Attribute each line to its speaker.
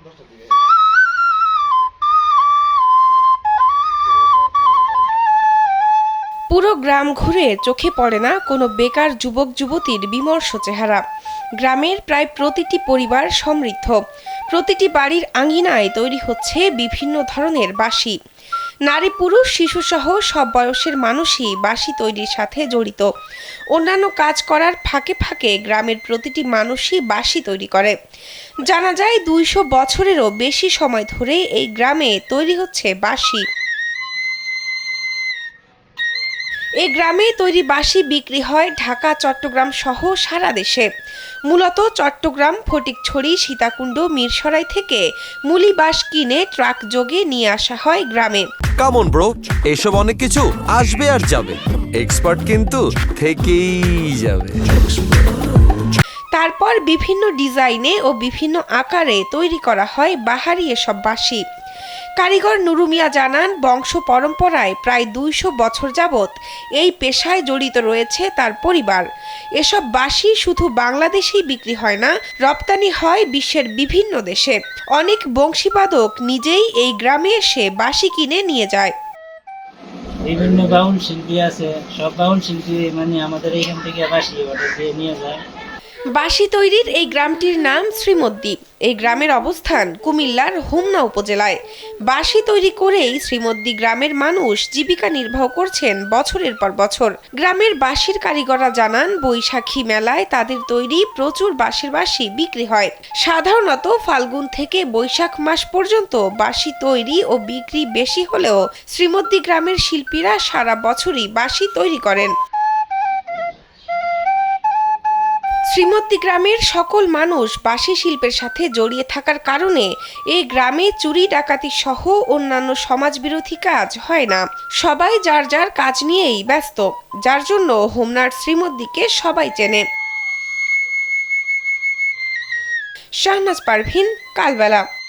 Speaker 1: পুরো গ্রাম ঘুরে চোখে পড়ে না কোনো বেকার যুবক যুবতীর বিমর্ষ চেহারা। গ্রামের প্রায় প্রতিটি পরিবার সমৃদ্ধ, প্রতিটি বাড়ির আঙিনায় তৈরি হচ্ছে বিভিন্ন ধরনের বাঁশি। নারী পুরুষ শিশুসহ সব বয়সের মানুষই বাঁশি তৈরির সাথে জড়িত। অন্যান্য কাজ করার ফাঁকে ফাঁকে গ্রামের প্রতিটি মানুষই বাঁশি তৈরি করে। জানা যায় ২০০ বছরেরও বেশি সময় ধরে এই গ্রামে তৈরি হচ্ছে বাঁশি। এই গ্রামে তৈরি বাঁশি বিক্রি হয় ঢাকা, চট্টগ্রাম সহ সারা দেশে। মূলত চট্টগ্রাম, ফটিকছড়ি, সীতাকুণ্ড, মিরসরাই থেকে মুলি বাঁশ কিনে ট্রাক যোগে নিয়ে আসা হয় গ্রামে।
Speaker 2: কামন ব্রো, এসব অনেক কিছু আসবে আর যাবে, এক্সপার্ট কিন্তু থেকেই যাবে।
Speaker 1: তারপর বিভিন্ন ডিজাইনে ও বিভিন্ন আকারে তৈরি করা হয় বাহারি এসব বাঁশি। কারিগর নুরু মিয়া জানান, বংশ পরম্পরায় প্রায় ২০০ বছর যাবৎ এই পেশায় জড়িত রয়েছে তার পরিবার। এসব বাঁশি শুধু বাংলাদেশেই বিক্রি হয় না, রপ্তানি হয় বিশ্বের বিভিন্ন দেশে। অনেক বংশীবাদক নিজেই এই গ্রামে এসে বাঁশি কিনে নিয়ে যায়।
Speaker 3: বিভিন্ন বাউল শিল্পী আছে, সব বাউল শিল্পী আমাদের এখান থেকে বাঁশি অর্ডার দিয়ে নিয়ে যায়।
Speaker 1: বাঁশি তৈরির এই গ্রামটির নাম শ্রীমদ্দি। এই গ্রামের অবস্থান কুমিল্লার হোমনা উপজেলায়। বাঁশি তৈরি করেই শ্রীমদ্দি গ্রামের মানুষ জীবিকা নির্বাহ করছেন বছরের পর বছর। গ্রামের বাঁশির কারিগররা জানান, বৈশাখী মেলায় তাদের তৈরি প্রচুর বাঁশের বাঁশি বিক্রি হয়। সাধারণত ফাল্গুন থেকে বৈশাখ মাস পর্যন্ত বাঁশি তৈরি ও বিক্রি বেশি হলেও শ্রীমদ্দি গ্রামের শিল্পীরা সারা বছরই বাঁশি তৈরি করেন। শ্রীমদ্দি গ্রামের সকল মানুষ বাঁশি শিল্পের সাথে জড়িয়ে থাকার কারণে এই গ্রামে চুরি ডাকাতি সহ অন্যান্য সমাজবিরোধী কাজ হয় না। সবাই যার যার কাজ নিয়েই ব্যস্ত, যার জন্য হোমনার শ্রীমদ্দিকে সবাই চেনে। শাহনাজ পারভীন, কালবেলা।